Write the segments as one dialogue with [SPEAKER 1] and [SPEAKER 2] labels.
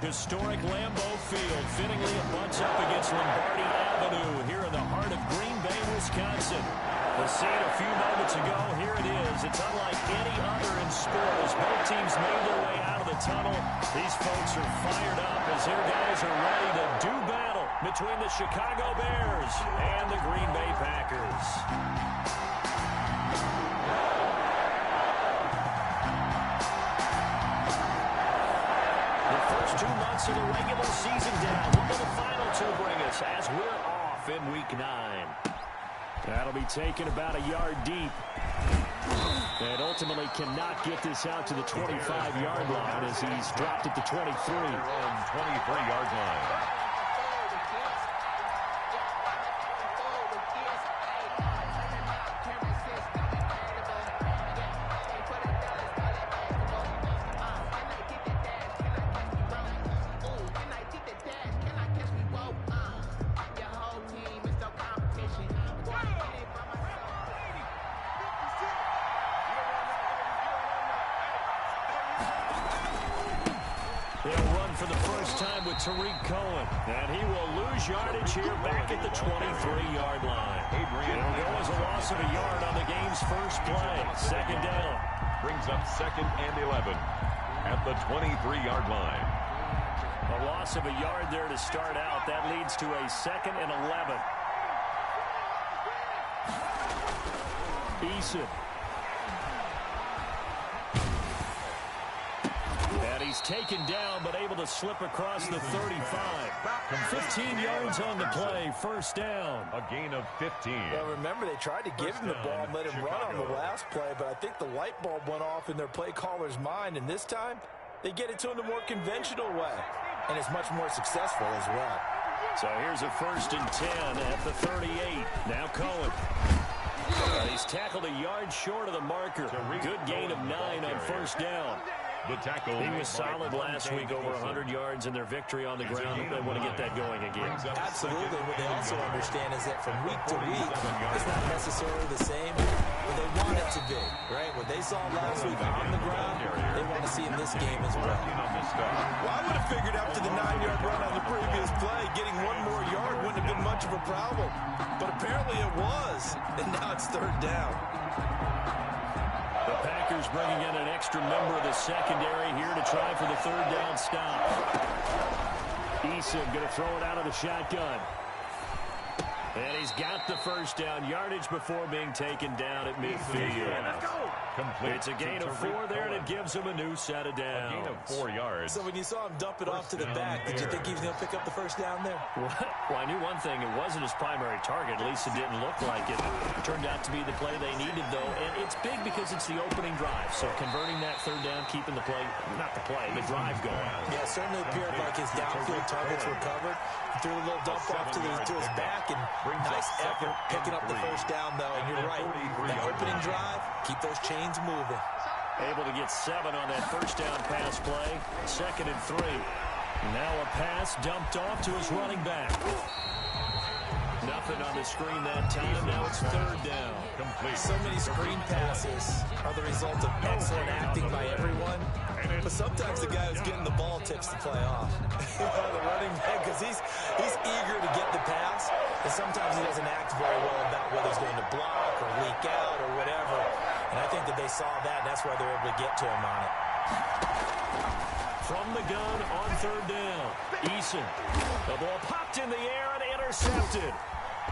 [SPEAKER 1] Historic Lambeau Field fittingly abuts up against Lombardi Avenue here in the heart of Green Bay, Wisconsin. The scene a few moments ago, here it is. It's unlike any other in sport as both teams made their way out of the tunnel. These folks are fired up as their guys are ready to do battle between the Chicago Bears and the Green Bay Packers. The first 2 months of the regular season down. What will the final 2 bring us as we're off in Week 9? That'll be taken about a yard deep. And ultimately cannot get this out to the 25-yard line as he's dropped at the 23.
[SPEAKER 2] On 23-yard line.
[SPEAKER 1] Tariq Cohen, and he will lose yardage here back at the 23-yard line. It'll go as a loss of a yard on the game's first play. Second down.
[SPEAKER 2] Brings up 2nd and 11 at the 23-yard line.
[SPEAKER 1] A loss of a yard there to start out. That leads to a 2nd and 11. Eason. And he's taken down, but able to slip across the 35. 15 yards on the play, first down.
[SPEAKER 2] A gain of 15.
[SPEAKER 3] Well, remember, they tried to give him the ball and let him run on the last play, but I think the light bulb went off in their play caller's mind, and this time, they get it to him the more conventional way, and it's much more successful as well.
[SPEAKER 1] So here's a 1st and 10 at the 38. Now Cohen. He's tackled a yard short of the marker. Good gain of 9 on first down.
[SPEAKER 2] The tackle.
[SPEAKER 1] He was solid last week, over 100 yards in their victory on the ground. They want to get that going again.
[SPEAKER 3] Absolutely. What they also understand is that from week to week, it's not necessarily the same, but they want it to be, right? What they saw last week on the ground, they want to see in this game as well. Well, I would have figured after the 9-yard run on the previous play, getting 1 more yard wouldn't have been much of a problem. But apparently it was, and now it's 3rd down.
[SPEAKER 1] The Packers bringing in an extra member of the secondary here to try for the 3rd down stop. Eason going to throw it out of the shotgun. And he's got the first down yardage before being taken down at midfield.
[SPEAKER 2] Complete.
[SPEAKER 1] It's a gain of 4 there, and it gives him a new set of downs.
[SPEAKER 2] A gain of 4 yards.
[SPEAKER 3] So when you saw him dump it off to the back, did you think he was going to pick up the first down there?
[SPEAKER 1] Well, I knew one thing. It wasn't his primary target. At least it didn't look like it. Turned out to be the play they needed, though. And it's big because it's the opening drive. So converting that 3rd down, keeping the play, not the play, the drive going.
[SPEAKER 3] Yeah, it certainly appeared like his downfield targets were covered. He threw a little dump off to his back, and nice effort picking up the first down, though. And you're right, that opening drive, keep those chains moving.
[SPEAKER 1] Able to get 7 on that first down pass play. 2nd and 3. Now a pass dumped off to his running back. Nothing on the screen that time. Now it's 3rd down.
[SPEAKER 3] Complete. So many screen passes are the result of excellent acting by everyone. But sometimes the guy who's getting the ball tips the play off. The running back, because he's eager to get the pass, and sometimes he doesn't act very well about whether he's going to block or leak out or whatever. And I think that they saw that, and that's why they're able to get to him on it.
[SPEAKER 1] From the gun on 3rd down. Eason. The ball popped in the air and intercepted.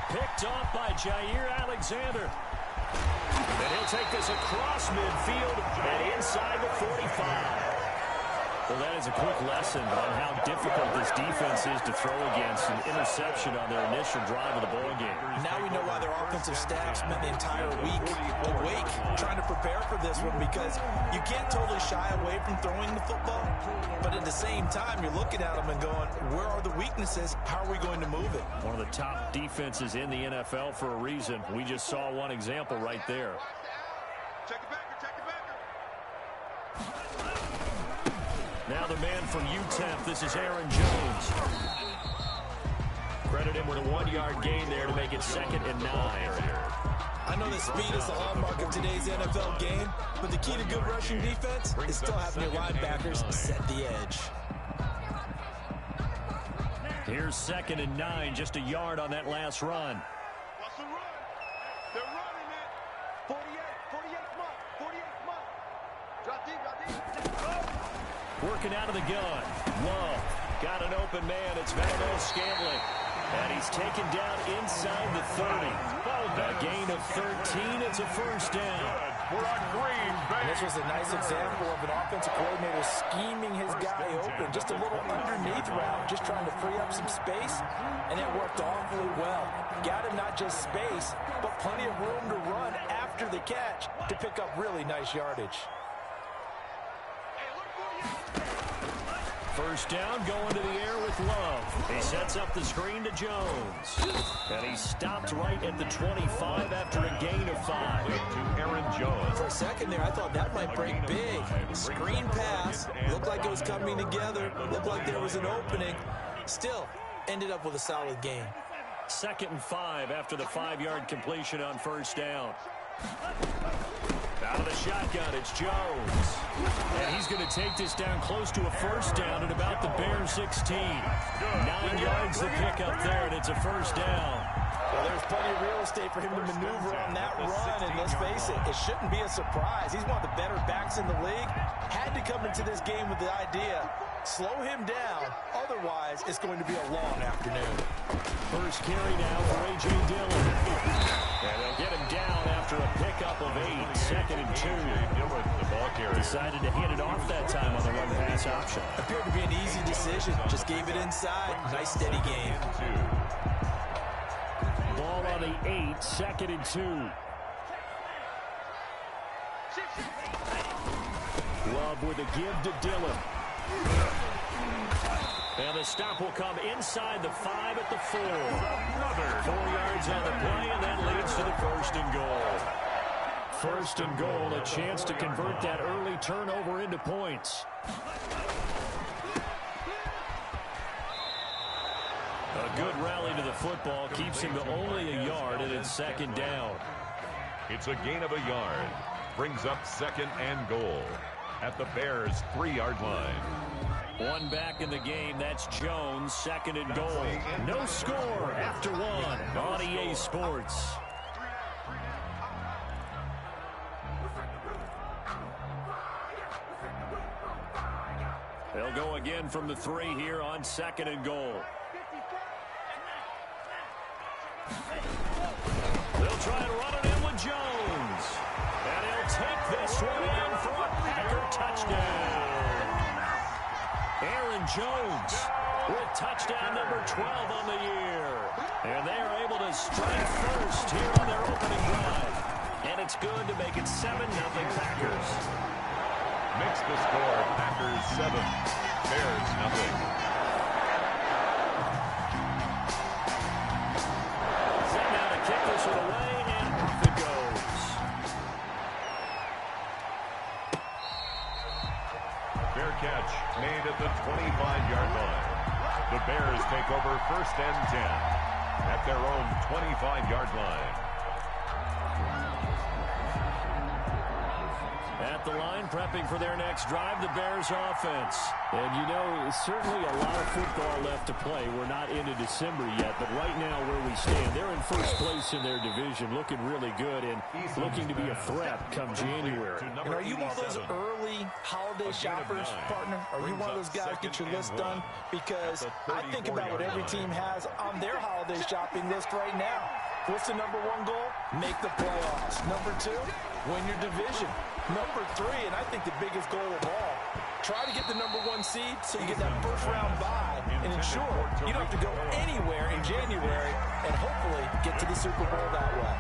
[SPEAKER 1] Picked off by Jair Alexander. And he'll take this across midfield and inside the 45. Well, that is a quick lesson on how difficult this defense is to throw against an interception on their initial drive of the ball game.
[SPEAKER 3] Now we know why their offensive staff spent the entire week awake trying to prepare for this one, because you can't totally shy away from throwing the football, but at the same time, you're looking at them and going, where are the weaknesses? How are we going to move it?
[SPEAKER 1] One of the top defenses in the NFL for a reason. We just saw one example right there.
[SPEAKER 4] Check it back.
[SPEAKER 1] Now the man from UTEP, this is Aaron Jones. Credit him with a 1-yard gain there to make it 2nd and 9.
[SPEAKER 3] I know that speed is the hallmark of today's NFL game, but the key to good rushing defense is still having your linebackers set the edge.
[SPEAKER 1] Here's 2nd and 9, just a yard on that last run.
[SPEAKER 4] What's the run? They're running it.
[SPEAKER 3] 48, come on. 48, come on.
[SPEAKER 4] Drop deep.
[SPEAKER 1] Working out of the gun. Love. Got an open man. It's Valdes-Scantling. And he's taken down inside the 30. A gain of 13. It's a first down.
[SPEAKER 2] We're on Green Bay.
[SPEAKER 3] And this was a nice example of an offensive coordinator scheming his guy open. Just a little underneath route, just trying to free up some space, and it worked awfully well. Got him not just space, but plenty of room to run after the catch to pick up really nice yardage.
[SPEAKER 1] First down, going to the air with Love. He sets up the screen to Jones. And he stopped right at the 25 after a gain of 5.
[SPEAKER 2] To Aaron Jones.
[SPEAKER 3] For a second there, I thought that might break big. Screen pass. Looked like it was coming together. Looked like there was an opening. Still, ended up with a solid gain.
[SPEAKER 1] 2nd and 5 after the 5-yard completion on first down. Out of the shotgun, it's Jones. And he's going to take this down close to a first down at about the Bears 16. 9 yards to pick up there, and it's a first down.
[SPEAKER 3] Well, there's plenty of real estate for him to maneuver on that run, and let's face it, it shouldn't be a surprise. He's one of the better backs in the league. Had to come into this game with the idea, slow him down, otherwise it's going to be a long afternoon.
[SPEAKER 1] First carry now for A.J. Dillon. And they'll get him down after a pickup of 8. 2nd and 2.
[SPEAKER 2] Dillon, the ball carrier.
[SPEAKER 1] Decided to hand it off that time on the run-pass option.
[SPEAKER 3] Appeared to be an easy decision. Just gave it inside. Nice steady game.
[SPEAKER 1] Ball on the 8. 2nd and 2. Love with a give to Dillon. And the stop will come inside the 5 at the 4. 4 yards on the play, and that leads to the 1st and goal. 1st and goal, a chance to convert that early turnover into points. A good rally to the football keeps him to only a yard, and it's 2nd down.
[SPEAKER 2] It's a gain of a yard. Brings up 2nd and goal at the Bears' 3-yard line.
[SPEAKER 1] One back in the game, that's Jones, 2nd and goal. No score after 1 on EA Sports. They'll go again from the 3 here on 2nd and goal. They'll try and run it in with Jones. And he'll take this one in for a Packer touchdown. Aaron Jones with touchdown number 12 on the year. And they are able to strike first here on their opening drive. And it's good to make it 7-0 Packers.
[SPEAKER 2] Makes the score Packers 7, Bears 0.
[SPEAKER 1] Set now to kick this one away, and off it goes.
[SPEAKER 2] Fair catch made at the 25-yard line. The Bears take over 1st and 10 at their own 25-yard line.
[SPEAKER 1] At the line, prepping for their next drive, the Bears offense. And, you know, certainly a lot of football left to play. We're not into December yet, but right now where we stand, they're in first place in their division, looking really good and looking to be a threat come January.
[SPEAKER 3] And are you one of those early holiday shoppers, partner? Are you one of those guys get your list done? Because I think about what every team has on their holiday shopping list right now. What's the number 1 goal? Make the playoffs. Number 2, win your division. Number 3, and I think the biggest goal of all, try to get the number 1 seed so you get that first-round bye and ensure you don't have to go anywhere in January and hopefully get to the Super Bowl that way.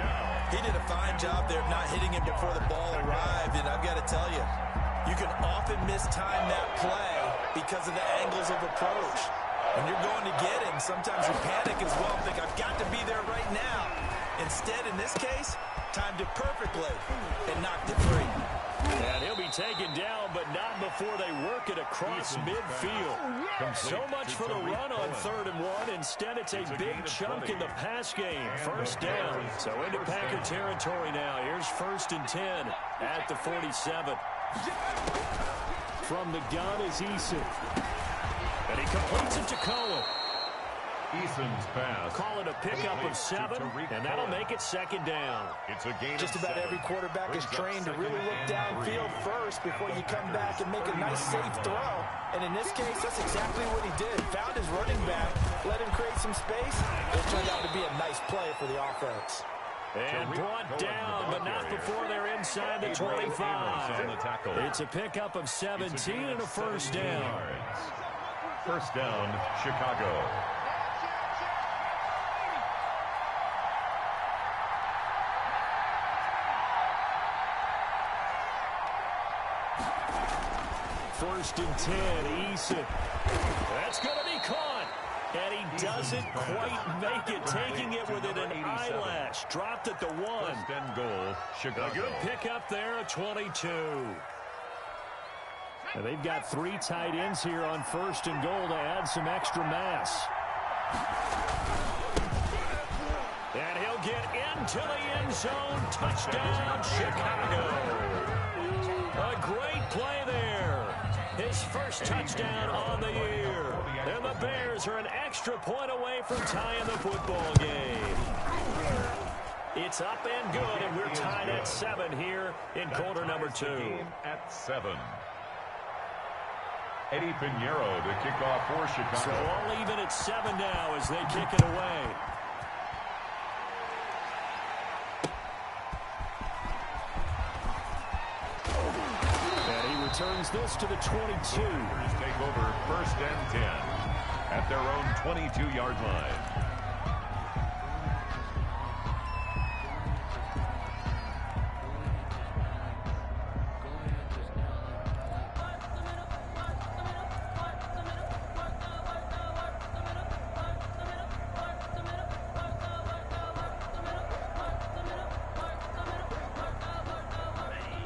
[SPEAKER 3] He did a fine job there of not hitting him before the ball arrived, and I've got to tell you, you can often mistime that play because of the angles of approach. When you're going to get him, sometimes you panic as well, think, I've got to be there right now. Instead, in this case, timed it perfectly and knocked it free.
[SPEAKER 1] And he'll be taken down, but not before they work it across midfield. So much for the run on 3rd and 1. Instead, it's a big chunk in the pass game. First down. So into Packer territory now. Here's 1st and 10 at the 47. From the gun is Eason. And he completes it to Cohen.
[SPEAKER 2] Eason's pass.
[SPEAKER 1] Call it a pickup of 7, and that'll make it second down.
[SPEAKER 2] It's a gain
[SPEAKER 3] Just
[SPEAKER 2] of
[SPEAKER 3] about
[SPEAKER 2] 7.
[SPEAKER 3] every quarterback is trained to really look downfield first before you come back and make a nice, safe throw. And in this case, that's exactly what he did. Found his running back, let him create some space. It turned out to be a nice play for the offense.
[SPEAKER 1] And brought down, but not before they're inside the 25. It's a pickup of 17 and a first down.
[SPEAKER 2] First down, Chicago.
[SPEAKER 1] First and 10, Eason. That's going to be caught. And he doesn't quite make it, taking it within an eyelash. Dropped at the 1.
[SPEAKER 2] First and goal, Chicago.
[SPEAKER 1] A good pickup there at 22. And they've got 3 tight ends here on first and goal to add some extra mass. And he'll get into the end zone. Touchdown, Chicago. A great play there. His first touchdown on the year. And the Bears are an extra point away from tying the football game. It's up and good, and we're tied at 7 here in quarter number 2.
[SPEAKER 2] At 7. Eddie Pinheiro to kick off for Chicago.
[SPEAKER 1] So all even at 7 now as they kick it away. Turns this to the 22.
[SPEAKER 2] Take over first and 10 at their own 22-yard line.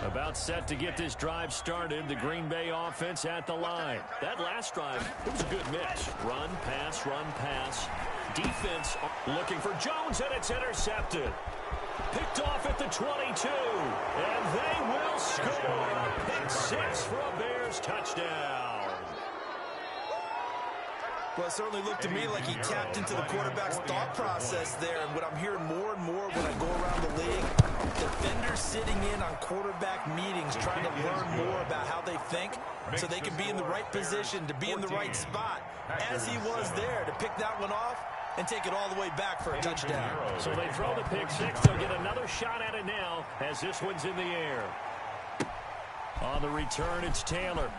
[SPEAKER 1] About set to get this drive started. The Green Bay offense at the line. That last drive, it was a good mix. Run, pass. Defense looking for Jones, and it's intercepted. Picked off at the 22. And they will score. Pick 6 for a Bears touchdown.
[SPEAKER 3] Well, it certainly looked to me like he tapped into the quarterback's thought process there. And what I'm hearing more and more when I go around the league, defenders sitting in on quarterback meetings trying to learn more about how they think so they can be in the right position to be in the right spot, as he was there to pick that one off and take it all the way back for a touchdown.
[SPEAKER 1] So they throw the pick 6. They'll get another shot at it now as this one's in the air. On the return, it's Taylor.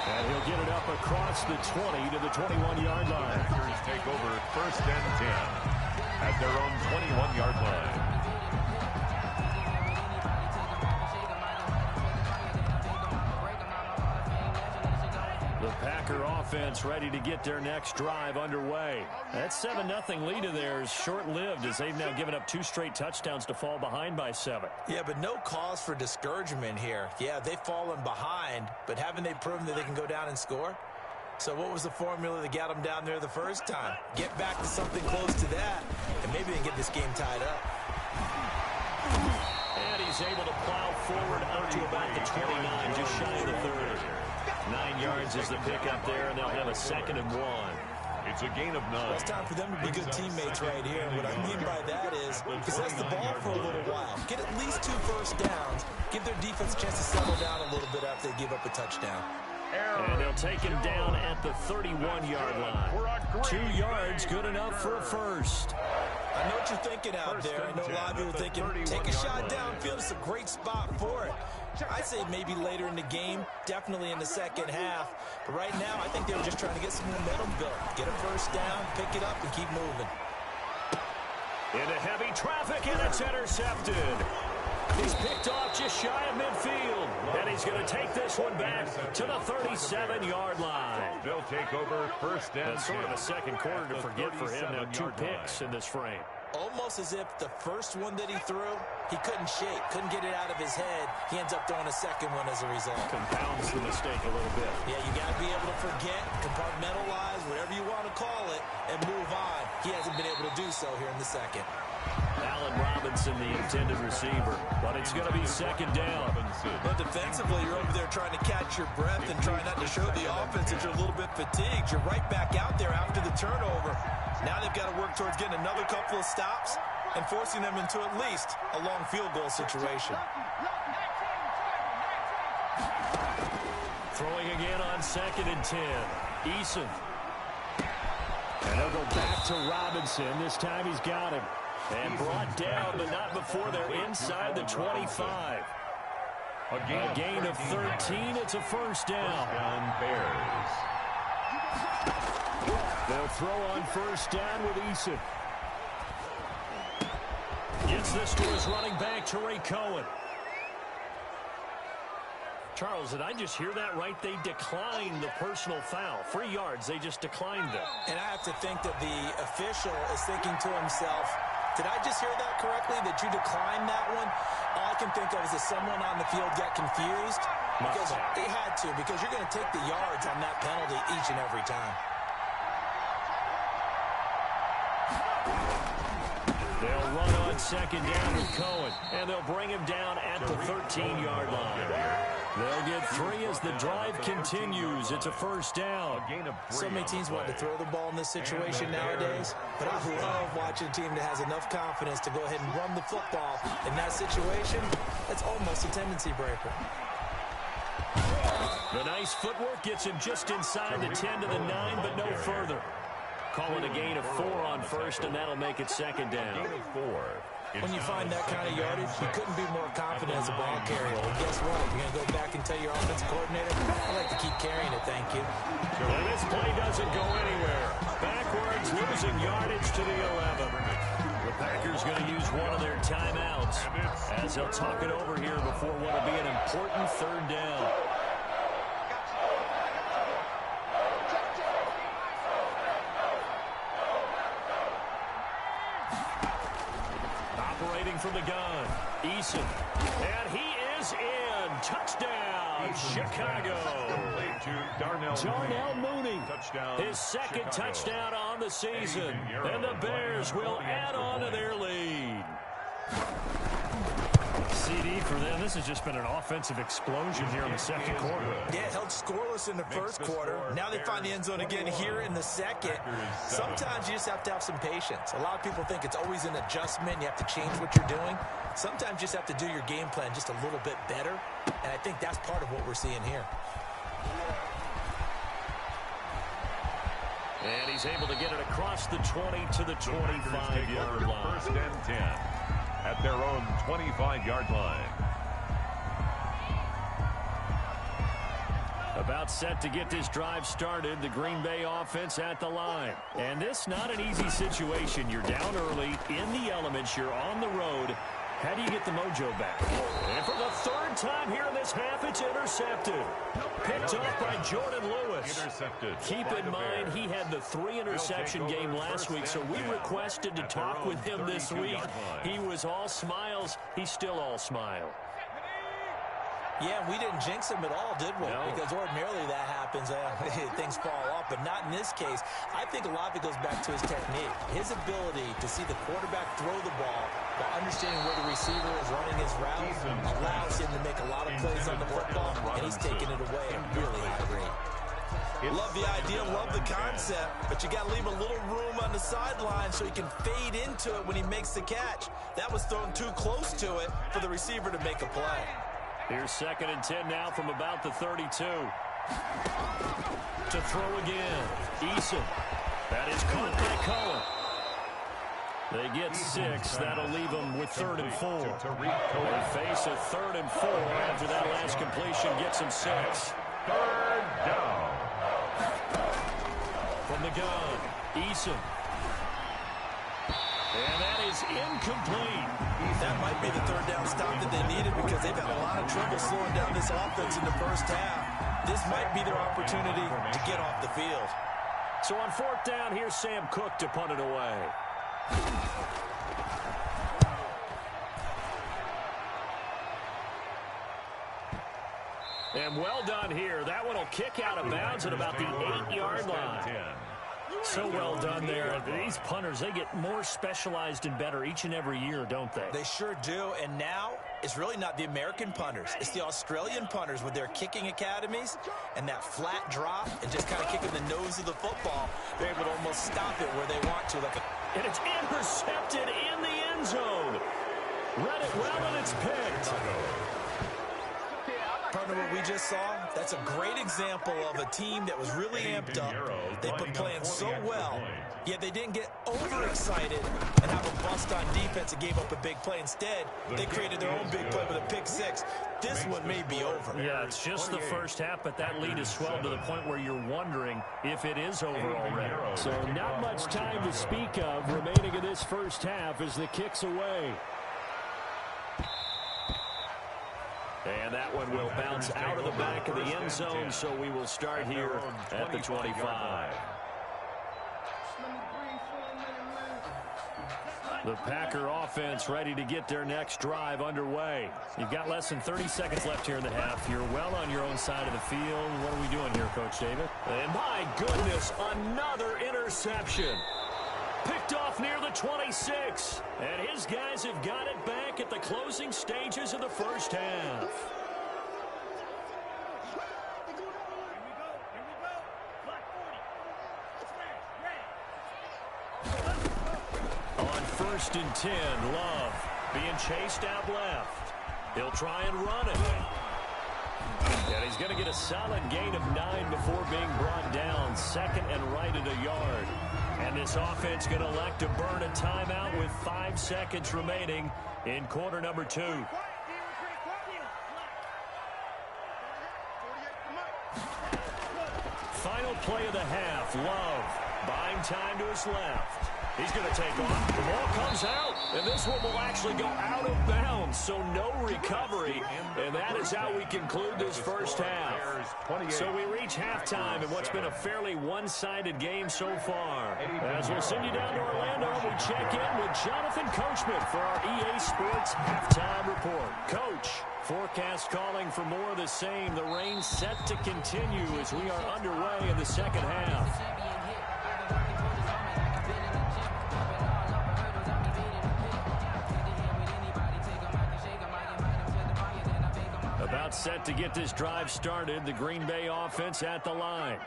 [SPEAKER 1] And he'll get it up across the 20 to the 21-yard line.
[SPEAKER 2] Packers take over first and 10 at their own 21-yard line.
[SPEAKER 1] The Packer offense ready to get their next drive underway. That 7-0 lead of theirs short-lived as they've now given up 2 straight touchdowns to fall behind by 7.
[SPEAKER 3] Yeah, but no cause for discouragement here. Yeah, they've fallen behind, but haven't they proven that they can go down and score? So what was the formula that got them down there the first time? Get back to something close to that, and maybe they can get this game tied up.
[SPEAKER 1] And he's able to plow forward out to about the 29, just shy of the 30. 9 yards is the pickup there, and they'll have a 2nd and 1.
[SPEAKER 2] It's a gain of 9.
[SPEAKER 3] Well, it's time for them to be good teammates right here. And what I mean by that is possess the ball for a little while. Get at least 2 first downs. Give their defense a chance to settle down a little bit after they give up a touchdown.
[SPEAKER 1] And they'll take him down at the 31-yard line. 2 yards, good enough for a first.
[SPEAKER 3] I know what you're thinking out there. I know a lot of you are thinking, take a shot downfield. It's a great spot for it. I'd say maybe later in the game, definitely in the second half. But right now, I think they were just trying to get some momentum built. Get a first down, pick it up, and keep moving.
[SPEAKER 1] Into heavy traffic, and it's intercepted. He's picked off just shy of midfield. And he's going to take this one back to the 37-yard line.
[SPEAKER 2] They'll take over first and 10.
[SPEAKER 1] Sort of a second quarter to forget for him. Now 2 picks in this frame.
[SPEAKER 3] Almost as if the first one that he threw, he couldn't shake, couldn't get it out of his head. He ends up throwing a second one as a result.
[SPEAKER 1] Compounds the mistake a little bit.
[SPEAKER 3] Yeah, you got to be able to forget, compartmentalize, whatever you want to call it, and move on. He hasn't been able to do so here in the second.
[SPEAKER 1] Allen Robinson, the intended receiver. But it's going to be second down.
[SPEAKER 3] But defensively, you're over there trying to catch your breath and trying not to show the offense that you're a little bit fatigued. You're right back out there after the turnover. Now they've got to work towards getting another couple of stops and forcing them into at least a long field goal situation.
[SPEAKER 1] Throwing again on 2nd and 10. Eason. And they'll go back to Robinson. This time he's got him. And brought down, but not before they're inside the 25. A gain of 13. It's a first down.
[SPEAKER 2] Bears.
[SPEAKER 1] They'll throw on first down with Eason. Gets this to his running back, Tarik Cohen. Charles, did I just hear that right? They declined the personal foul. 3 yards, they just declined them.
[SPEAKER 3] And I have to think that the official is thinking to himself, did I just hear that correctly, that you declined that one? All I can think of is that someone on the field got confused. Because they had to, because you're going to take the yards on that penalty each and every time.
[SPEAKER 1] They'll run on second down with Cohen, and they'll bring him down at the 13-yard line. They'll get 3 as the drive continues. It's a first down.
[SPEAKER 3] So many teams want to throw the ball in this situation nowadays, but I love watching a team that has enough confidence to go ahead and run the football. In that situation, that's almost a tendency breaker.
[SPEAKER 1] The nice footwork gets him just inside the 10 to the 9, but no further. Call it a gain of 4 on first, and that'll make it second down.
[SPEAKER 3] When you find that kind of yardage, you couldn't be more confident as a ball carrier. And guess what? You're going to go back and tell your offensive coordinator, I like to keep carrying it, thank you.
[SPEAKER 1] And this play doesn't go anywhere. Backwards, losing yardage to the 11. The Packers going to use one of their timeouts as they'll talk it over here before what will be an important third down. Operating from the gun, Eason. And he is in. Touchdown, Chicago. Darnell Mooney. His second touchdown on the season. And the Bears will add on to their lead. CD for them. This has just been an offensive explosion here in the second quarter.
[SPEAKER 3] Yeah, held scoreless in the first quarter. Now they find the end zone again here in the second. Sometimes you just have to have some patience. A lot of people think it's always an adjustment. You have to change what you're doing. Sometimes you just have to do your game plan just a little bit better. And I think that's part of what we're seeing here.
[SPEAKER 1] And he's able to get it across the 20 to the 25-yard line.
[SPEAKER 2] First and 10 at their own 25-yard line.
[SPEAKER 1] About set to get this drive started, the Green Bay offense at the line. And this not an easy situation. You're down early, in the elements, you're on the road. How do you get the mojo back? And for the third time here in this half, it's intercepted. Picked off by Jordan Lewis.
[SPEAKER 2] Intercepted.
[SPEAKER 1] Keep in mind, he had the 3-interception game last week, so we requested to talk with him this week. He was all smiles. He's still all smile.
[SPEAKER 3] Yeah, we didn't jinx him at all, did we?
[SPEAKER 1] No.
[SPEAKER 3] Because ordinarily that happens. Things fall off, but not in this case. I think a lot of it goes back to his technique. His ability to see the quarterback throw the ball while understanding where the receiver is running his route allows him to make a lot of plays on the football, and he's taking it away at a really high rate. Love the idea, love the concept, but you got to leave a little room on the sideline so he can fade into it when he makes the catch. That was thrown too close to it for the receiver to make a play.
[SPEAKER 1] Here's second and 10 now from about the 32. To throw again. Eason. That is caught by Cohen. They get 6. That'll leave them with 3rd and 4. They face a 3rd and 4 after that last completion gets them 6.
[SPEAKER 2] Third down.
[SPEAKER 1] From the gun, Eason. And that is incomplete.
[SPEAKER 3] That might be the third down stop that they needed because they've had a lot of trouble slowing down this offense in the first half. This might be their opportunity to get off the field.
[SPEAKER 1] So on 4th down, here's Sam Cook to punt it away. And well done here. That one will kick out of bounds at about the 8-yard line. So well done there. These punters, they get more specialized and better each and every year, don't they?
[SPEAKER 3] They sure do. And now it's really not the American punters. It's the Australian punters with their kicking academies and that flat drop and just kind of kicking the nose of the football. They're able to almost stop it where they want to.
[SPEAKER 1] And it's intercepted in the end zone. Read it well, and it's picked.
[SPEAKER 3] Partner, what we just saw, that's a great example of a team that was really amped up. They've been playing so well, yet they didn't get overexcited and have a bust on defense and gave up a big play. Instead, they created their own big play with a pick six. This one may be over.
[SPEAKER 1] Yeah, it's just the first half, but that lead is swelled to the point where you're wondering if it is over already.
[SPEAKER 5] So not much time to speak of remaining in this first half as the kick's away.
[SPEAKER 1] And that one will bounce out of the back of the end zone, so we will start here at the 25. The Packer offense ready to get their next drive underway. You've got less than 30 seconds left here in the half. You're well on your own side of the field. What are we doing here, Coach David? And my goodness, another interception. Picked off near the 26. And his guys have got it back at the closing stages of the first half. On 1st and 10, Love being chased out left. He'll try and run it. And he's going to get a solid gain of 9 before being brought down. Second and right at a yard. And this offense going to elect to burn a timeout with 5 seconds remaining in quarter number 2. Final play of the half. Love buying time to his left. He's going to take off. The ball comes out, and this one will actually go out of bounds, so no recovery. And that is how we conclude this first half. So we reach halftime in what's been a fairly one-sided game so far. As we'll send you down to Orlando, we check in with Jonathan Coachman for our EA Sports Halftime Report. Coach, forecast calling for more of the same. The rain set to continue as we are underway in the second half. About set to get this drive started. The Green Bay offense at the line.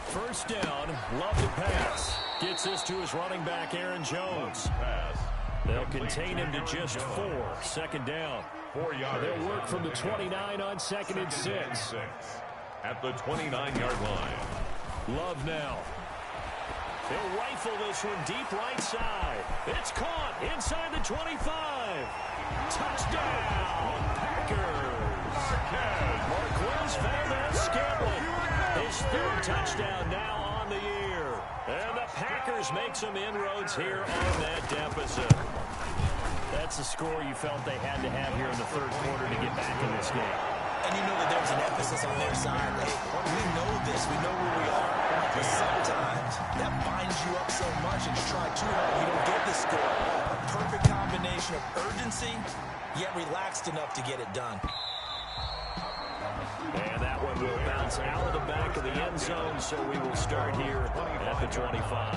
[SPEAKER 1] First down, Love to pass. Gets this to his running back, Aaron Jones. They'll contain him to just 4. Second down. They'll work from the 29 on 2nd and 6.
[SPEAKER 2] At the 29-yard line.
[SPEAKER 1] Love now. He'll rifle this one deep right side. It's caught inside the 25. Touchdown, Packers. Marquez Valdes-Scantling. His 3rd touchdown now on the year. And the Packers make some inroads here on that deficit. That's the score you felt they had to have here in the 3rd quarter to get back in this game.
[SPEAKER 3] And you know that there's an emphasis on their side. Hey, we know this. We know where we are. But sometimes that binds you up so much and you try too hard. You don't get the score. A perfect combination of urgency, yet relaxed enough to get it done.
[SPEAKER 1] And that one will bounce out of the back of the end zone, so we will start here at the 25.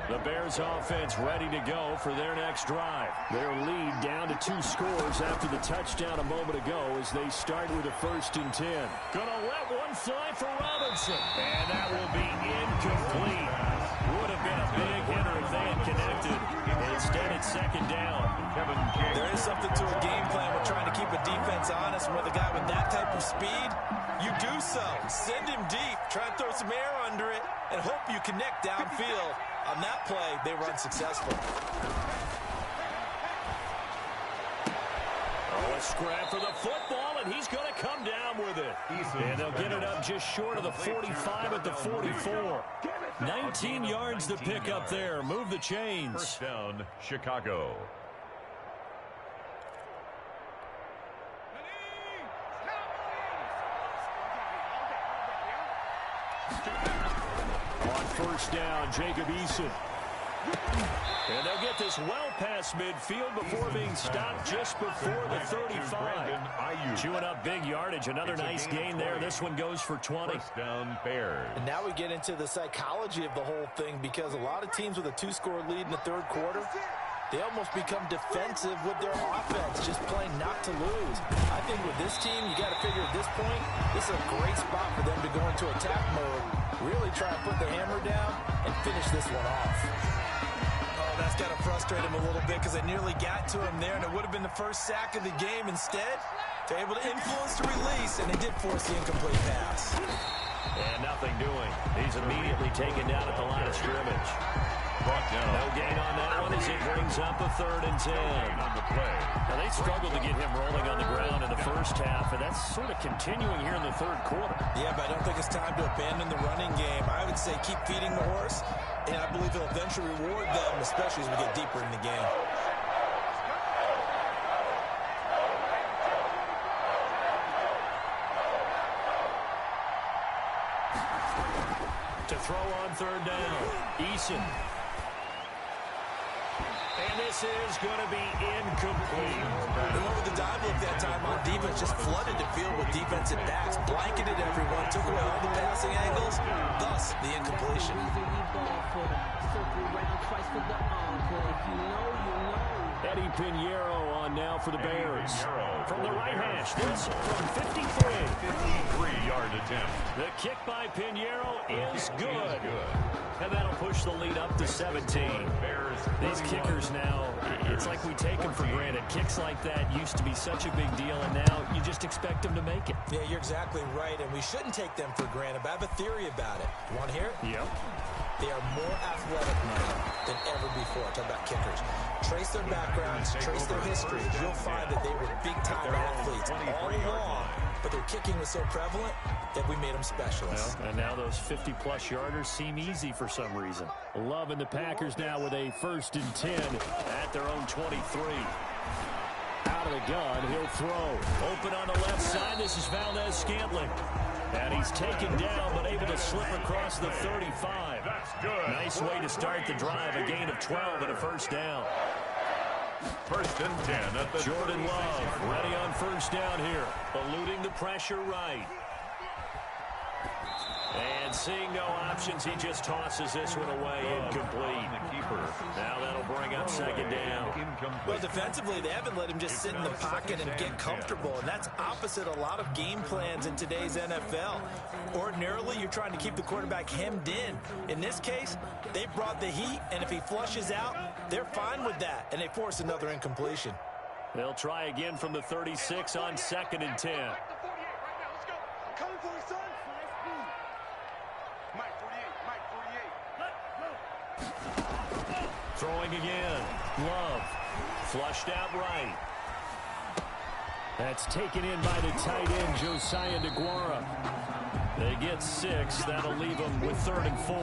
[SPEAKER 1] The Bears offense ready to go for their next drive. Their lead down to 2 scores after the touchdown a moment ago as they start with a 1st and 10. Gonna let one fly for Robinson. And that will be incomplete. Would have been a big hitter if they had connected. Instead, it's 2nd down.
[SPEAKER 3] There is something to a game plan with trying to keep a defense honest. With a guy with that type of speed, you do so. Send him deep. Try and throw some air under it and hope you connect downfield. On that play, they run successful.
[SPEAKER 1] Oh, a scrap for the football, and he's going to come down with it. And they'll get it up just short of the 45 at the 44. 19 yards to pick up there. Move the chains.
[SPEAKER 2] First down, Chicago.
[SPEAKER 1] On 1st down, Jacob Eason. And they'll get this well past midfield before being stopped just before the 35. Chewing up big yardage. Another nice gain there. This one goes for 20.
[SPEAKER 2] First down, Bears.
[SPEAKER 3] And now we get into the psychology of the whole thing, because a lot of teams with a 2-score lead in the third quarter, they almost become defensive with their offense, just playing not to lose. I think with this team, you got to figure at this point, this is a great spot for them to go into attack mode, really try to put the hammer down and finish this one off. Oh, that's got to frustrate him a little bit, because they nearly got to him there, and it would have been the first sack of the game. Instead, they're able to influence the release, and they did force the incomplete pass.
[SPEAKER 1] And nothing doing. He's immediately taken down at the line of scrimmage.
[SPEAKER 2] Brought down.
[SPEAKER 1] No gain on that one as it brings up a 3rd and 10.
[SPEAKER 2] On the play.
[SPEAKER 1] Now, they struggled to get him rolling on the ground in the first half, and that's sort of continuing here in the third quarter.
[SPEAKER 3] Yeah, but I don't think it's time to abandon the running game. I would say keep feeding the horse, and I believe he'll eventually reward them, especially as we get deeper in the game.
[SPEAKER 1] To throw on 3rd down, Eason. And this is going to be incomplete.
[SPEAKER 3] And over the dive look that time on defense, just flooded the field with defensive backs, blanketed everyone, took away all the passing angles, thus the incompletion.
[SPEAKER 5] Eddie Pinheiro on now for the Bears.
[SPEAKER 1] From the right hash, this from 53.
[SPEAKER 2] 53-yard attempt.
[SPEAKER 1] The kick by Pinheiro is good. And that'll push the lead up to 17. These kickers now, it's like we take them for granted. Kicks like that used to be such a big deal, and now you just expect them to make it.
[SPEAKER 3] Yeah, you're exactly right, and we shouldn't take them for granted, but I have a theory about it. You want to hear it?
[SPEAKER 1] Yep.
[SPEAKER 3] They are more athletic now than ever before. Talk about kickers. Trace their backgrounds, trace their history. You'll find that they were big-time athletes all along, but their kicking was so prevalent that we made them specialists.
[SPEAKER 1] Well, and now those 50-plus yarders seem easy for some reason.
[SPEAKER 5] Loving the Packers now with a 1st and 10
[SPEAKER 1] At their own 23.
[SPEAKER 5] out of the gun. He'll throw.
[SPEAKER 1] Open on the left side. This is Valdez-Scantling. And he's taken down, but able to slip across the 35.
[SPEAKER 2] That's good.
[SPEAKER 1] Nice way to start the drive. A gain of 12 and a 1st down.
[SPEAKER 2] 1st and 10 at the
[SPEAKER 1] Jordan Love ready on 1st down here. Eluding the pressure right. And seeing no options, he just tosses this one away, incomplete.
[SPEAKER 2] The keeper.
[SPEAKER 1] Now that'll bring up 2nd down.
[SPEAKER 3] Well, defensively, they haven't let him just sit in the pocket and get comfortable, and that's opposite a lot of game plans in today's NFL. Ordinarily, you're trying to keep the quarterback hemmed in. In this case, they brought the heat, and if he flushes out, they're fine with that, and they force another incompletion.
[SPEAKER 1] They'll try again from the 36 on 2nd and 10. Throwing again. Love. Flushed out right.
[SPEAKER 5] That's taken in by the tight end, Josiah DeGuara.
[SPEAKER 1] They get 6. That'll leave them with 3rd and 4.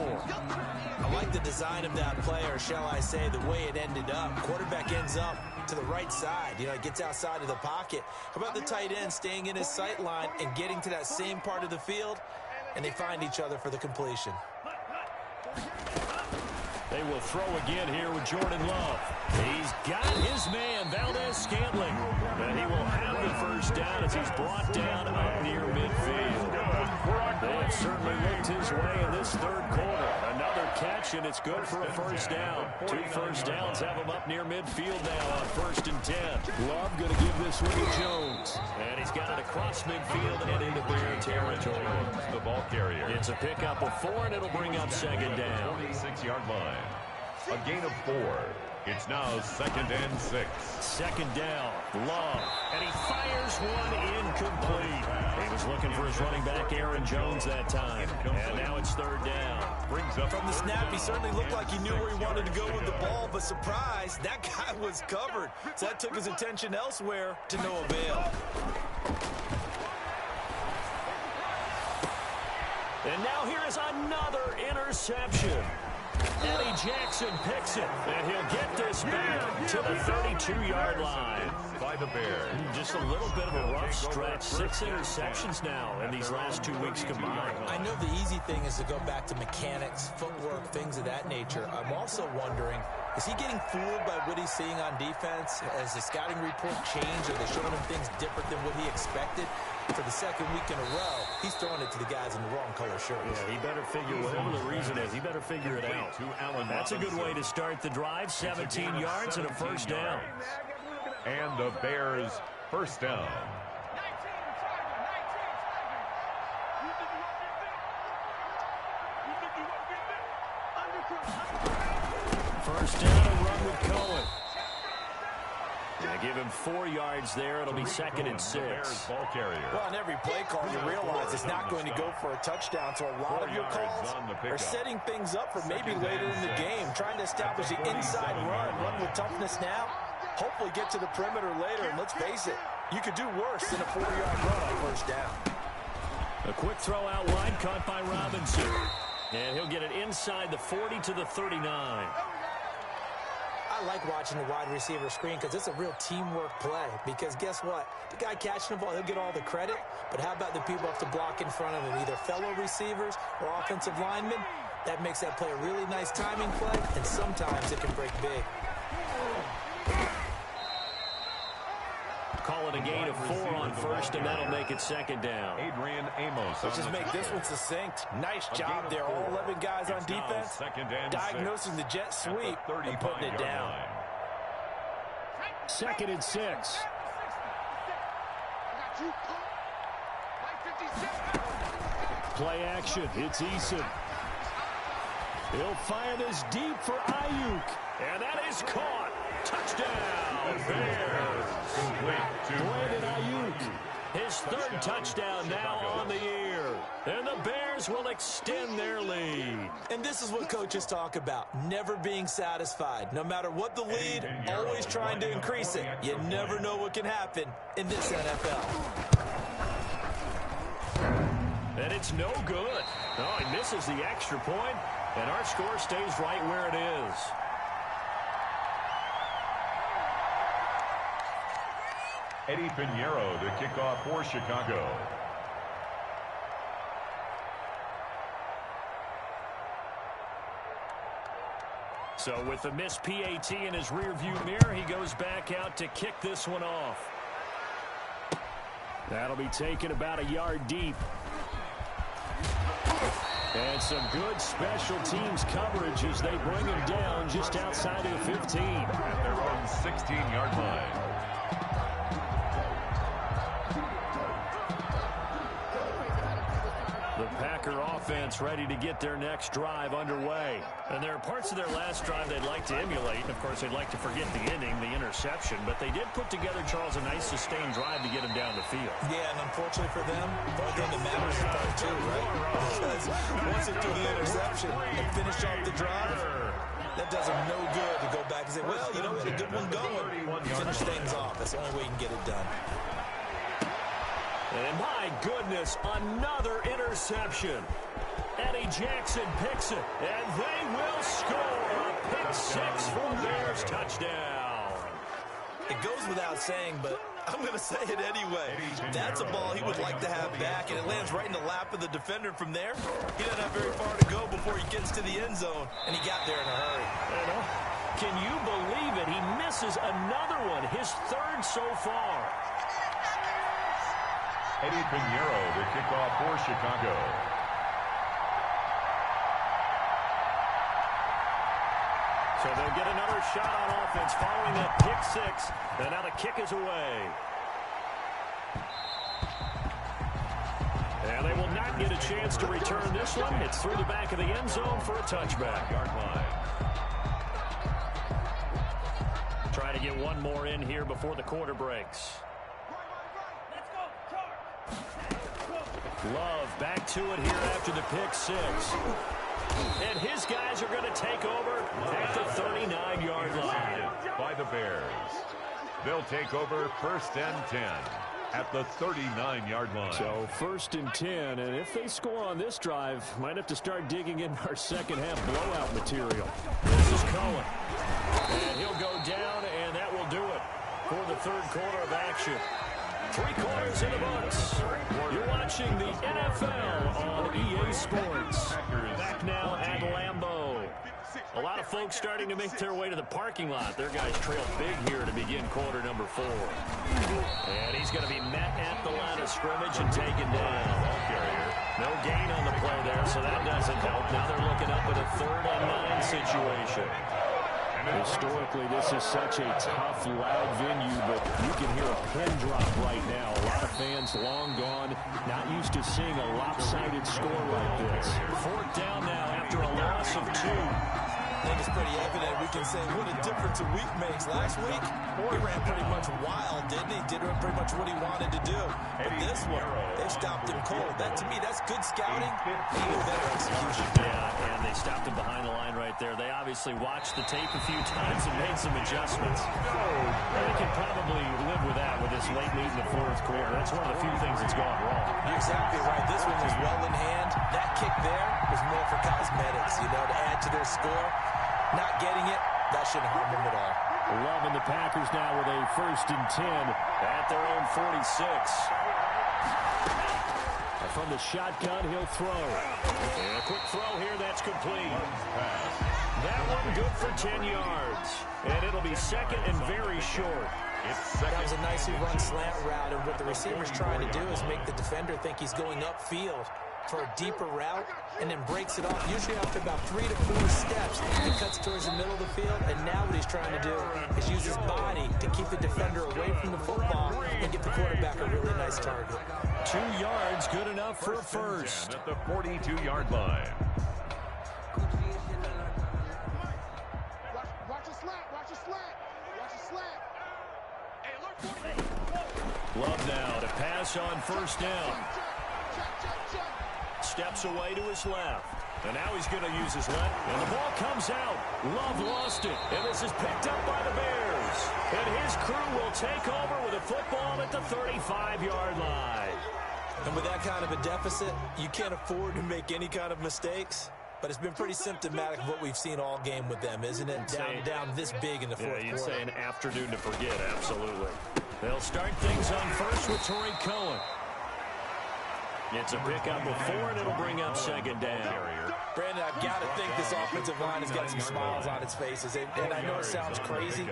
[SPEAKER 3] I like the design of that play, or shall I say the way it ended up. Quarterback ends up to the right side. You know, it gets outside of the pocket. How about the tight end staying in his sight line and getting to that same part of the field, and they find each other for the completion.
[SPEAKER 1] They will throw again here with Jordan Love. He's got his man, Valdez-Scantling. And he will have the 1st down as he's brought down up near midfield. They have certainly looked his way in this 3rd quarter. Another catch, and it's good for a 1st down. 2 1st downs have him up near midfield now on 1st and 10.
[SPEAKER 5] Love going to give this one to Jones.
[SPEAKER 1] And he's got it across midfield and into Bear territory.
[SPEAKER 2] The ball carrier.
[SPEAKER 1] It's a pickup of 4, and it'll bring up 2nd down.
[SPEAKER 2] 46-yard line. A gain of 4. It's now 2nd and 6.
[SPEAKER 1] 2nd down. Love. And he fires one incomplete. He was looking for his running back, Aaron Jones, that time. And now it's 3rd down.
[SPEAKER 2] Brings up
[SPEAKER 3] From the snap, he certainly looked like he knew where he wanted to go with the ball, but surprise, that guy was covered. So that took his attention elsewhere to no avail.
[SPEAKER 1] And now here is another interception. Eddie Jackson picks it, and he'll get this back to the 32-yard line.
[SPEAKER 2] by the Bears.
[SPEAKER 1] Just a little bit of a rough stretch. 6 interceptions now in these last 2 weeks combined.
[SPEAKER 3] I know the easy thing is to go back to mechanics, footwork, things of that nature. I'm also wondering, is he getting fooled by what he's seeing on defense? Has the scouting report changed? Are they showing him things different than what he expected? the second week in a row, he's throwing it to the guys in the wrong color shirts.
[SPEAKER 5] Yeah, he better figure, whatever the reason is, he better figure it out. That's a good way to start the drive. 17 yards and a first down.
[SPEAKER 2] And the Bears first down.
[SPEAKER 5] First down and run with Cohen. Yeah, give him 4 yards there. It'll be 2nd and 6.
[SPEAKER 3] Well, on every play call, you realize it's not going to go for a touchdown, so a lot of your calls are setting things up for maybe later in the game, trying to establish the inside run with toughness now, hopefully get to the perimeter later, and let's face it, you could do worse than a 4-yard run on first down.
[SPEAKER 5] A quick throw out wide, caught by Robinson. And he'll get it inside the 40 to the 39.
[SPEAKER 3] I like watching the wide receiver screen because it's a real teamwork play. Because guess what? The guy catching the ball, he'll get all the credit. But how about the people up to block in front of him, either fellow receivers or offensive linemen? That makes that play a really nice timing play, and sometimes it can break big.
[SPEAKER 5] Call it a gain of 4 on first, and that'll make it 2nd down.
[SPEAKER 2] Adrian Amos.
[SPEAKER 3] Let's just make this one succinct. Nice job there. All 11 guys on defense, diagnosing the jet sweep and putting it down.
[SPEAKER 5] 2nd and 6. Play action. It's Eason. He'll fire this deep for Ayuk. And that is caught. Touchdown, Bears. Brandon Ayuk. His 3rd touchdown now on the year. And the Bears will extend their lead.
[SPEAKER 3] And this is what coaches talk about, never being satisfied. No matter what the lead, always trying to increase it. You never know what can happen in this NFL.
[SPEAKER 5] And it's no good. Oh, he misses the extra point, and our score stays right where it is.
[SPEAKER 2] Eddie Pinheiro to kick off for Chicago.
[SPEAKER 5] So with the missed PAT in his rearview mirror, he goes back out to kick this one off. That'll be taken about a yard deep. And some good special teams coverage as they bring him down just outside of the 15.
[SPEAKER 2] At their own 16-yard line.
[SPEAKER 5] The Packer offense ready to get their next drive underway. And there are parts of their last drive they'd like to emulate. Of course, they'd like to forget the ending, the interception. But they did put together, Charles, a nice sustained drive to get him down the field.
[SPEAKER 3] Yeah, and unfortunately for them, the only thing that matters is part 2, right? Because once they do the interception and finish off the drive, that does them no good to go back and say, well, you know, we had a good one going. Finish things off. That's the only way you can get it done.
[SPEAKER 5] And my goodness, another interception. Eddie Jackson picks it, and they will score a pick 6 for Bears touchdown.
[SPEAKER 3] It goes without saying, but I'm going to say it anyway. That's a ball he would like to have back, and it lands right in the lap of the defender. From there, he doesn't have very far to go before he gets to the end zone, and he got there in a hurry.
[SPEAKER 5] Can you believe it? He misses another one, his 3rd so far.
[SPEAKER 2] Eddie Pinheiro to kick off for Chicago.
[SPEAKER 5] So they'll get another shot on offense following that pick 6. And now the kick is away. And they will not get a chance to return this one. It's through the back of the end zone for a touchback.
[SPEAKER 2] Yard line.
[SPEAKER 5] Try to get one more in here before the quarter breaks. Love back to it here after the pick 6. And his guys are going to take over at the 39-yard line.
[SPEAKER 2] By the Bears. They'll take over 1st and 10 at the 39-yard line.
[SPEAKER 5] So 1st and 10, and if they score on this drive, might have to start digging in our second-half blowout material. This is Cohen. And he'll go down, and that will do it for the 3rd quarter of action. 3 quarters in the books. You're watching the NFL on EA Sports. Back now at Lambeau. A lot of folks starting to make their way to the parking lot. Their guys trail big here to begin quarter number 4. And he's going to be met at the line of
[SPEAKER 1] of scrimmage and taken down. No gain on the play there, so that doesn't help. Now they're looking up at a 3rd and 9 situation.
[SPEAKER 5] Historically, this is such a tough, loud venue, but you can hear a pin drop right now. A lot of fans long gone, not used to seeing a lopsided score like this.
[SPEAKER 1] 4th down now after a loss of 2.
[SPEAKER 3] I think it's pretty evident. We can say what a difference a week makes. Last week, he ran pretty much wild, didn't he? Did pretty much what he wanted to do. But this one, they stopped him cold. That, to me, that's good scouting, even better execution.
[SPEAKER 1] Yeah, and they stopped him behind the line right there. They obviously watched the tape a few times and made some adjustments. They can probably live with that with this late lead in the 4th quarter. That's one of the few things that's gone wrong.
[SPEAKER 3] You're exactly right. This one was well in hand. That kick there was more for cosmetics, to add to their score. Not getting it, that shouldn't harm them at all.
[SPEAKER 5] Loving the Packers now with a 1st and 10
[SPEAKER 1] at their own 46.
[SPEAKER 5] From the shotgun, he'll throw.
[SPEAKER 1] And a quick throw here, that's complete. That one good for 10 yards. And it'll be 2nd and very short.
[SPEAKER 3] That was a nicely run slant route, and what the receiver's trying to do is make the defender think he's going upfield for a deeper route, and then breaks it off, usually after about 3 to 4 steps. He cuts towards the middle of the field, and now what he's trying to do is use his body to keep the defender away from the football and get the quarterback a really nice target.
[SPEAKER 1] 2 yards, good enough for a first.
[SPEAKER 2] At the 42-yard line.
[SPEAKER 4] Watch a slant. Watch a slant. Watch a slant. Hey, look for me.
[SPEAKER 1] Love now to pass on 1st down. Steps away to his left. And now he's going to use his left. And the ball comes out. Love lost it. And this is picked up by the Bears. And his crew will take over with a football at the 35-yard line.
[SPEAKER 3] And with that kind of a deficit, you can't afford to make any kind of mistakes. But it's been pretty symptomatic of what we've seen all game with them, isn't it? Down this big in the 4th quarter.
[SPEAKER 1] Yeah, you'd say an afternoon to forget, absolutely. They'll start things on first with Tariq Cohen. It's a pickup of 4, and it'll bring up 2nd down.
[SPEAKER 3] Brandon, I've got to think this offensive line has got some smiles on its faces. And I know it sounds crazy,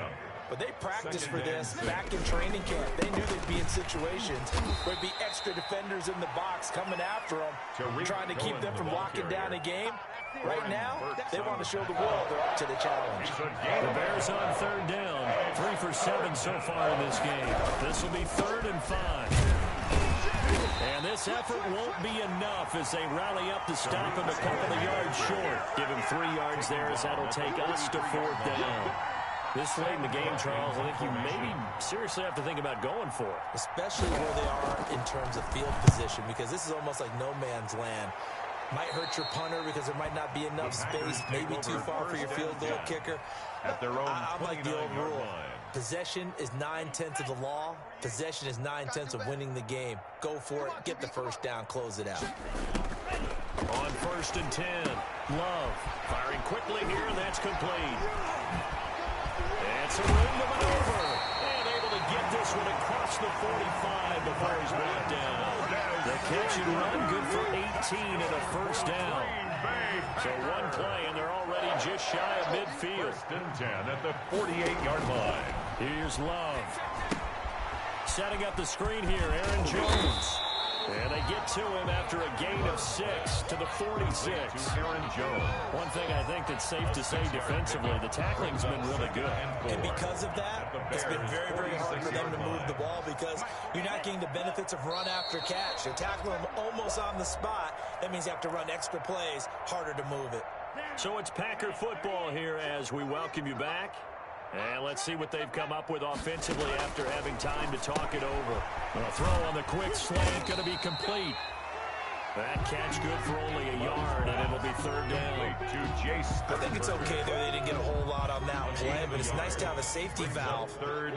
[SPEAKER 3] but they practiced for this back in training camp. They knew they'd be in situations where there'd be extra defenders in the box coming after them, trying to keep them from locking down a game. Right now, they want to show the world they're up to the challenge.
[SPEAKER 1] The Bears on 3rd down. 3 for 7 so far in this game. This will be 3rd and 5. And this effort won't be enough as they rally up to stop him a couple of yards short. Give him 3 yards there as that'll take us to 4th down. This late in the game, Charles, I think you maybe seriously have to think about going for it.
[SPEAKER 3] Especially where they are in terms of field position, because this is almost like no man's land. Might hurt your punter because there might not be enough space, maybe too far for your field goal kicker. I'm like the old rule. Possession is 9/10 of the law. Possession is 9/10 of winning the game. Go for it. Get the 1st down. Close it out.
[SPEAKER 1] On 1st and 10, Love firing quickly here, and that's complete. It's a room to maneuver. And able to get this one across the 45 before he's brought down. The catch and run, good for 18 and a 1st down. So one play, and they're already just shy of midfield.
[SPEAKER 2] 1st and 10 at the 48-yard line.
[SPEAKER 1] Here's Love. Setting up the screen here, Aaron Jones. And they get to him after a gain of 6 to the 46.
[SPEAKER 2] Aaron Jones.
[SPEAKER 1] One thing I think that's safe to say defensively, the tackling's been really good.
[SPEAKER 3] And because of that, it's been very, very hard for them to move the ball because you're not getting the benefits of run after catch. You're tackling them almost on the spot. That means you have to run extra plays, harder to move it.
[SPEAKER 1] So it's Packer football here as we welcome you back. And let's see what they've come up with offensively after having time to talk it over. A throw on the quick slant going to be complete. That catch good for only a yard, and it'll be 3rd down.
[SPEAKER 3] I think it's okay there. They didn't get a whole lot on that play, but it's nice to have a safety valve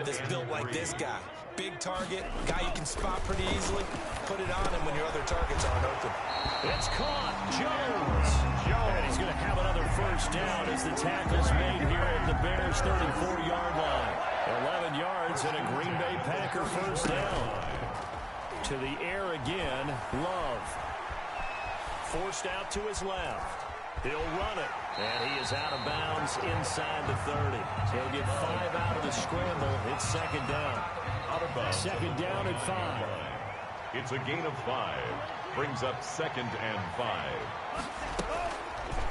[SPEAKER 3] that's built like this guy. Big target, guy you can spot pretty easily. Put it on him when your other targets aren't open.
[SPEAKER 1] It's caught. Jones. And he's going to have another 1st down as the tackle's made here at the Bears' 34-yard line. 11 yards and a Green Bay Packer 1st down. To the air again, Love. Forced out to his left. He'll run it. And he is out of bounds inside the 30. So he'll get 5 out of the scramble. It's 2nd down. 2nd down at 5.
[SPEAKER 2] It's a gain of 5. Brings up 2nd and 5.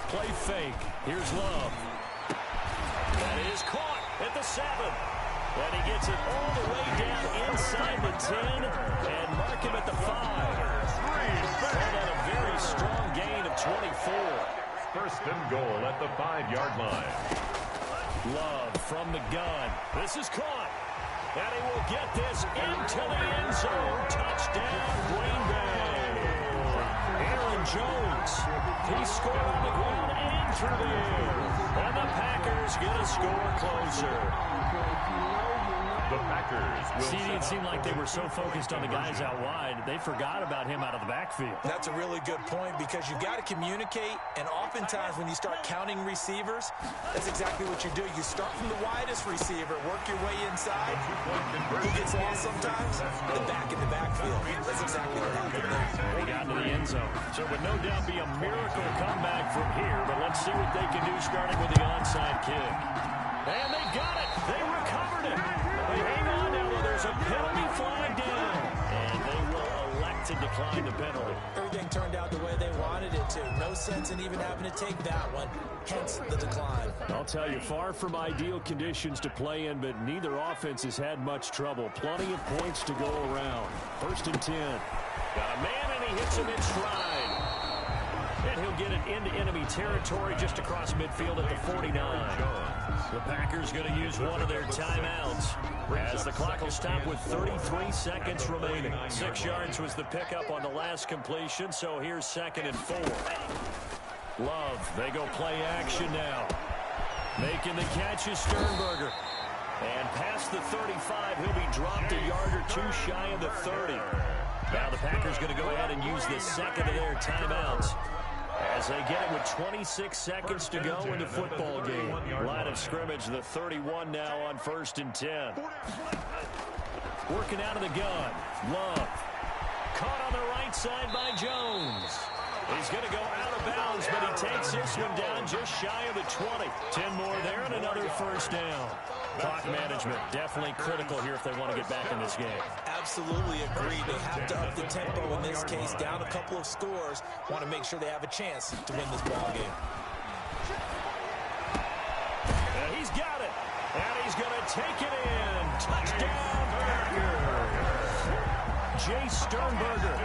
[SPEAKER 5] Play fake. Here's Love. That is caught at the 7. And he gets it all the way down inside the 10 and mark him at the 5. And a very strong gain of 24.
[SPEAKER 2] First and goal at the 5-yard line.
[SPEAKER 5] Love from the gun. This is caught. And he will get this into the end zone. Touchdown, Green Bay. Aaron Jones. He scored on the ground and through the air. And the Packers get a score closer.
[SPEAKER 2] The Packers will
[SPEAKER 5] See, it seemed like they were so focused on the guys out wide, they forgot about him out of the backfield.
[SPEAKER 3] That's a really good point because you got to communicate, and oftentimes when you start counting receivers, that's exactly what you do. You start from the widest receiver, work your way inside. Who gets lost sometimes? The back in the backfield. That's exactly what happened there.
[SPEAKER 5] They got into the end zone. So it would no doubt be a miracle comeback from here, but let's see what they can do starting with the onside kick. And they got it. They recovered it. They hang on now. Well, there's a penalty flag down. And they will elect to decline the penalty.
[SPEAKER 3] Everything turned out the way they wanted it to. No sense in even having to take that one. Hence the decline.
[SPEAKER 5] I'll tell you, far from ideal conditions to play in, but neither offense has had much trouble. Plenty of points to go around. 1st and 10. Got a man, and he hits him in stride. And he'll get it into enemy territory just across midfield at the 49. The Packers going to use one of their timeouts as the clock will stop with 33 seconds remaining. 6 yards was the pickup on the last completion, so here's 2nd and 4. Love, they go play action now. Making the catch is Sternberger. And past the 35, he'll be dropped a yard or 2 shy of the 30. Now the Packers going to go ahead and use the 2nd of their timeouts as they get it with 26 seconds to go in the football game. Line of scrimmage, the 31 now on 1st and 10. Working out of the gun. Love. Caught on the right side by Jones. He's going to go out of bounds, but he takes this one down just shy of the 20. 10 more there and another 1st down. Clock management definitely critical here if they want to get back in this game.
[SPEAKER 3] Absolutely agreed. They have to up the tempo in this case. Down a couple of scores. Want to make sure they have a chance to win this ball game.
[SPEAKER 5] And he's got it. And he's going to take it in. Touchdown, Packers. Jay Sternberger,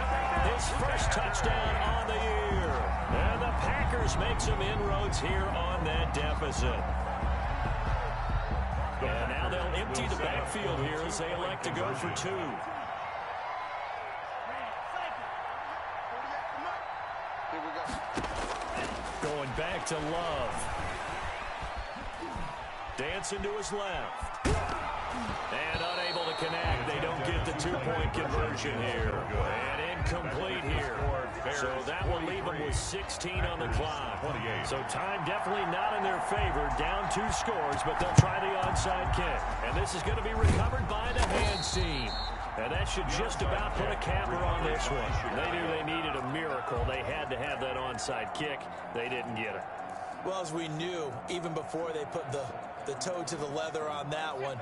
[SPEAKER 5] his first touchdown on the year. And the Packers make some inroads here on that deficit. And now they'll empty the backfield here as they elect to go for 2. Going back to Love. Dancing to his left. And unable to connect. They don't get the 2-point conversion here. And incomplete here. So that will leave them with 16 on the clock. So time definitely not in their favor. Down 2 scores, but they'll try the onside kick. And this is going to be recovered by the hands team. And that should just about put a capper on this one. They knew they needed a miracle. They had to have that onside kick. They didn't get it.
[SPEAKER 3] Well, as we knew, even before they put the toe to the leather on that one,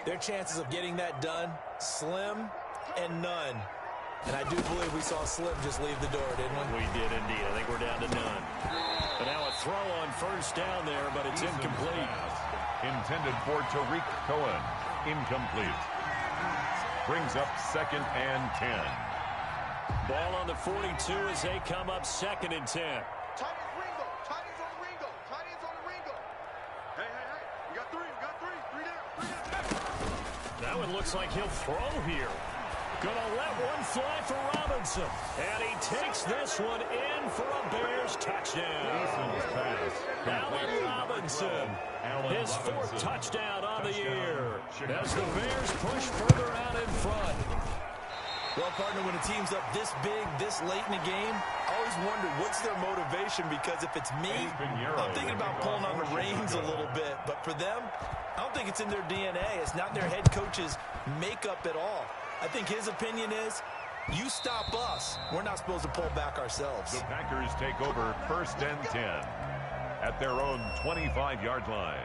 [SPEAKER 3] their chances of getting that done, slim and none. And I do believe we saw Slim just leave the door, didn't we?
[SPEAKER 5] We did indeed. I think we're down to none. But now a throw on 1st down there, but it's incomplete.
[SPEAKER 2] Intended for Tariq Cohen. Incomplete. Brings up 2nd and 10.
[SPEAKER 5] Ball on the 42 as they come up 2nd and 10.
[SPEAKER 4] Tight ends Ringo. Tight ends on the Ringo. Tight ends on the Ringo. Hey. You got 3. You got 3. 3 down.
[SPEAKER 5] That one looks like he'll throw here. Gonna let one fly for Robinson. And he takes this one in for a Bears touchdown. Allen Robinson. His 4th touchdown on the year. As the Bears push further out in front.
[SPEAKER 3] Well, partner, when a team's up this big, this late in the game, I always wonder what's their motivation, because if it's me, I'm thinking about pulling on the reins a little bit. But for them, I don't think it's in their DNA. It's not their head coach's makeup at all. I think his opinion is, you stop us, we're not supposed to pull back ourselves.
[SPEAKER 2] The Packers take over 1st and 10 at their own 25-yard line.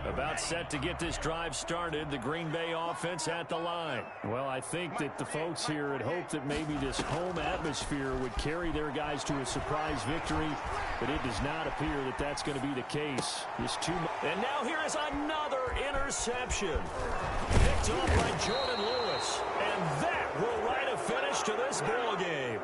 [SPEAKER 1] About set to get this drive started. The Green Bay offense at the line.
[SPEAKER 5] Well, I think that the folks here had hoped that maybe this home atmosphere would carry their guys to a surprise victory, but it does not appear that that's going to be the case.
[SPEAKER 1] And now here is another interception. Picked off by Jordan Lewis. And that will write a finish to this ball game.